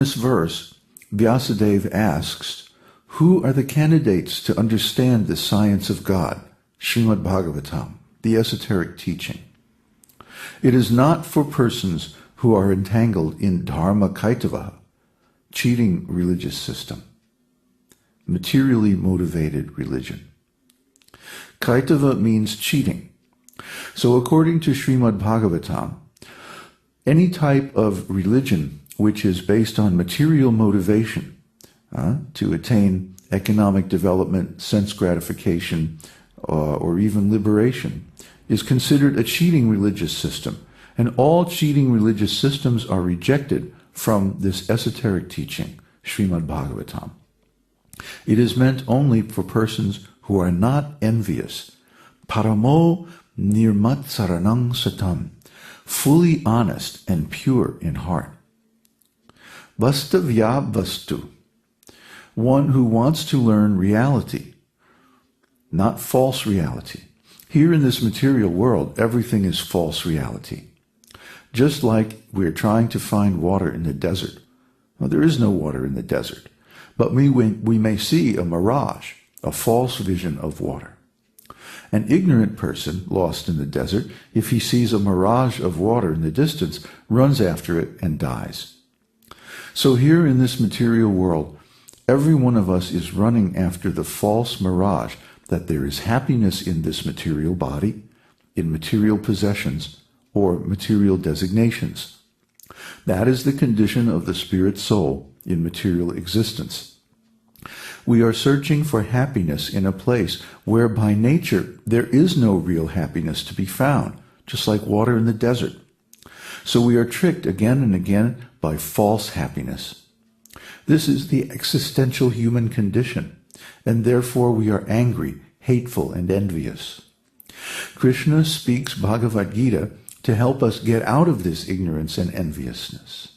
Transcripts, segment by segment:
this verse, Vyasadeva asks, who are the candidates to understand the science of God, Srimad Bhagavatam, the esoteric teaching? It is not for persons who are entangled in dharma-ksetre, cheating religious system, materially motivated religion. Kaitava means cheating. So according to Srimad Bhagavatam, any type of religion which is based on material motivation to attain economic development, sense gratification, or even liberation, is considered a cheating religious system. And all cheating religious systems are rejected from this esoteric teaching, Srimad Bhagavatam. It is meant only for persons who are not envious. Paramo nirmatsaranang satam, fully honest and pure in heart. Vastavya vastu, one who wants to learn reality, not false reality. Here in this material world, everything is false reality. Just like we're trying to find water in the desert. Well, there is no water in the desert, but we may see a mirage, a false vision of water. An ignorant person lost in the desert, if he sees a mirage of water in the distance, runs after it and dies. So here in this material world, every one of us is running after the false mirage that there is happiness in this material body, in material possessions, or material designations. That is the condition of the spirit soul in material existence. We are searching for happiness in a place where by nature there is no real happiness to be found, just like water in the desert. So we are tricked again and again by false happiness. This is the existential human condition, and therefore we are angry, hateful, and envious. Kṛṣṇa speaks Bhagavad-gita to help us get out of this ignorance and enviousness.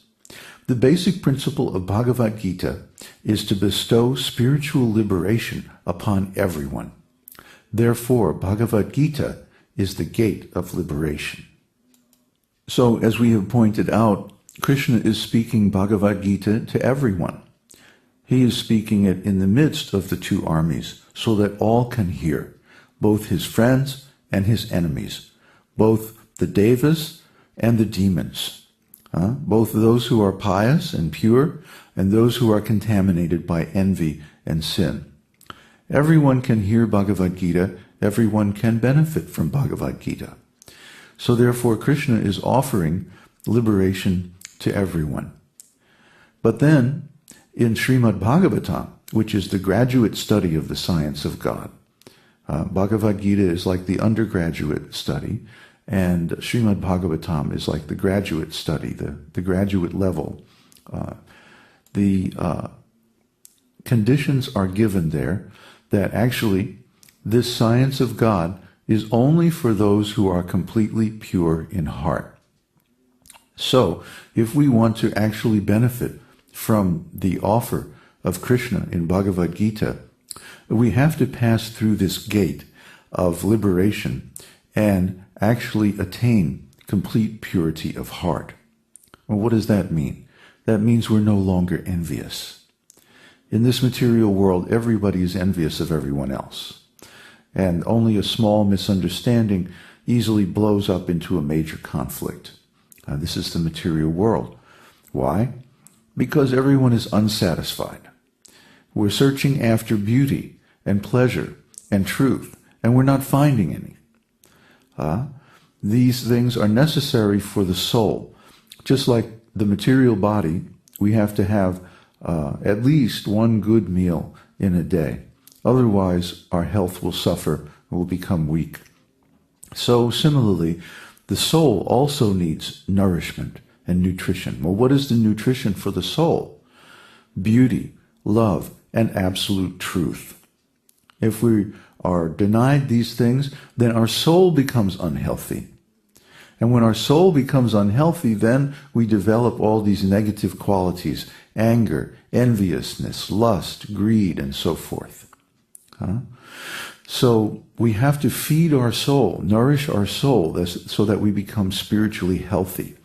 The basic principle of Bhagavad-gita is to bestow spiritual liberation upon everyone. Therefore, Bhagavad-gita is the gate of liberation. So, as we have pointed out, Kṛṣṇa is speaking Bhagavad-gita to everyone. He is speaking it in the midst of the two armies, so that all can hear, both his friends and his enemies, both the devas and the demons, both those who are pious and pure and those who are contaminated by envy and sin. Everyone can hear Bhagavad-gita, everyone can benefit from Bhagavad-gita. So therefore Kṛṣṇa is offering liberation to everyone. But then, in Srimad Bhagavatam, which is the graduate study of the science of God, Bhagavad-gita is like the undergraduate study, and Srimad Bhagavatam is like the graduate study, the graduate level. The conditions are given there that actually this science of God is only for those who are completely pure in heart. So, if we want to actually benefit from the offer of Kṛṣṇa in Bhagavad-gita, we have to pass through this gate of liberation and actually attain complete purity of heart. Well, what does that mean? That means we're no longer envious. In this material world, everybody is envious of everyone else. And only a small misunderstanding easily blows up into a major conflict. This is the material world. Why? Because everyone is unsatisfied. We're searching after beauty and pleasure and truth, and we're not finding any. These things are necessary for the soul. Just like the material body, we have to have at least one good meal in a day. Otherwise, our health will suffer and will become weak. So similarly, the soul also needs nourishment and nutrition. Well, what is the nutrition for the soul? Beauty, love, and absolute truth. If we are denied these things, then our soul becomes unhealthy. And when our soul becomes unhealthy, then we develop all these negative qualities: anger, enviousness, lust, greed, and so forth. So we have to feed our soul, nourish our soul, so that we become spiritually healthy.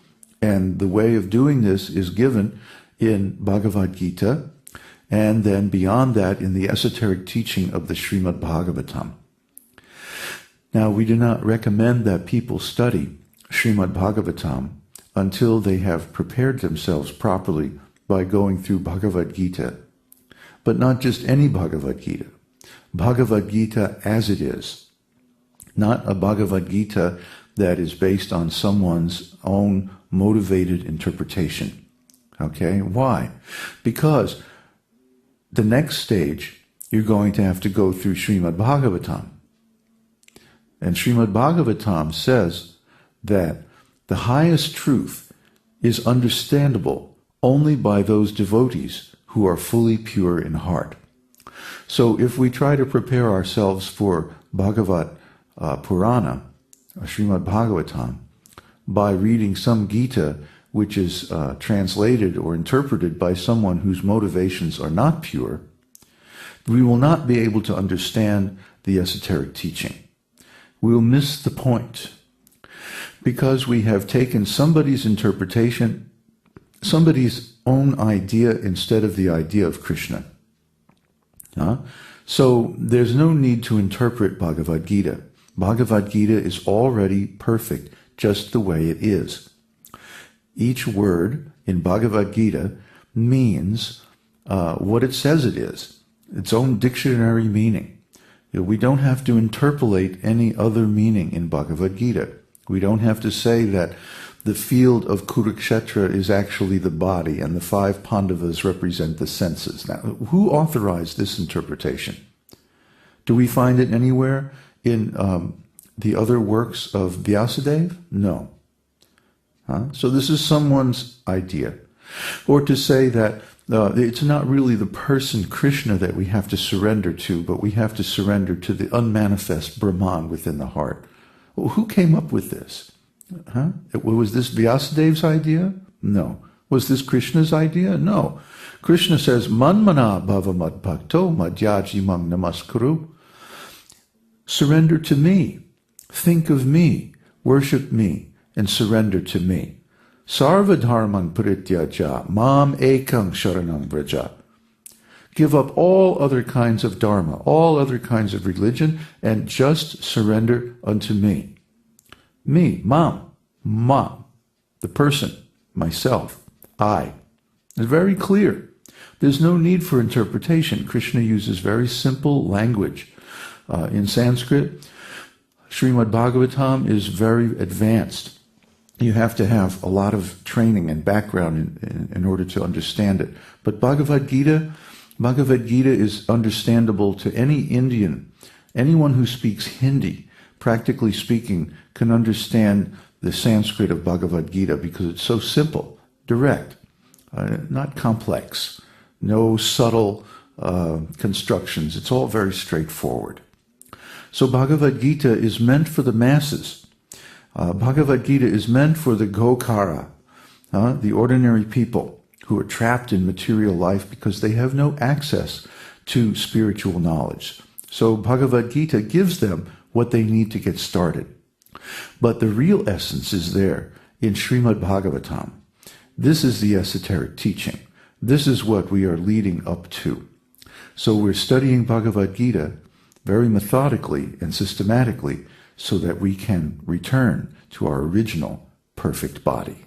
And the way of doing this is given in Bhagavad-gita, and then beyond that in the esoteric teaching of the Srimad Bhagavatam. Now, we do not recommend that people study Srimad Bhagavatam until they have prepared themselves properly by going through Bhagavad-gita. But not just any Bhagavad-gita. Bhagavad-gita as it is. Not a Bhagavad-gita that is based on someone's own motivated interpretation. Okay? Why? Because the next stage, you're going to have to go through Srimad Bhagavatam. And Srimad Bhagavatam says that the highest truth is understandable only by those devotees who are fully pure in heart. So if we try to prepare ourselves for Bhagavad Purana, Srimad Bhagavatam, by reading some Gita which is translated or interpreted by someone whose motivations are not pure, we will not be able to understand the esoteric teaching. We will miss the point because we have taken somebody's interpretation, somebody's own idea instead of the idea of Kṛṣṇa. So there's no need to interpret Bhagavad-gita. Bhagavad-gita is already perfect just the way it is. Each word in Bhagavad-gita means what it says it is, its own dictionary meaning. We don't have to interpolate any other meaning in Bhagavad-gita. We don't have to say that the field of kuru-ksetra is actually the body and the 5 Pandavas represent the senses. Now, who authorized this interpretation? Do we find it anywhere in the other works of Vyasadeva? No. So this is someone's idea. Or to say that it's not really the person Kṛṣṇa that we have to surrender to, but we have to surrender to the unmanifest Brahman within the heart. Well, who came up with this? Was this Vyasadeva's idea? No. Was this Kṛṣṇa's idea? No. Kṛṣṇa says, Manmana bhava madbhakto madhyajimam namaskuru. Surrender to me. Think of me. Worship me. And surrender to me. Sarva dharman parityaja mam ekam sharanam vraja. Give up all other kinds of dharma, all other kinds of religion, and just surrender unto me. Me, mam, the person, myself, I. It's very clear. There's no need for interpretation. Kṛṣṇa uses very simple language. In Sanskrit, Srimad Bhagavatam is very advanced. You have to have a lot of training and background in order to understand it. But Bhagavad-gita is understandable to any Indian. Anyone who speaks Hindi, practically speaking, can understand the Sanskrit of Bhagavad-gita because it's so simple, direct, not complex, no subtle constructions. It's all very straightforward. So Bhagavad-gita is meant for the masses. Bhagavad-gita is meant for the Gokara, the ordinary people who are trapped in material life because they have no access to spiritual knowledge. So Bhagavad-gita gives them what they need to get started. But the real essence is there in Srimad Bhagavatam. This is the esoteric teaching. This is what we are leading up to. So we're studying Bhagavad-gita very methodically and systematically so that we can return to our original perfect body.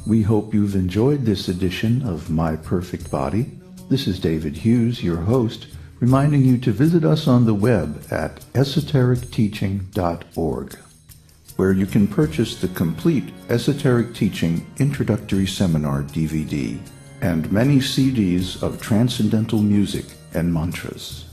We hope you've enjoyed this edition of My Perfect Body. This is David Hughes, your host, reminding you to visit us on the web at esotericteaching.org, where you can purchase the complete Esoteric Teaching Introductory Seminar DVD and many CDs of transcendental music and mantras.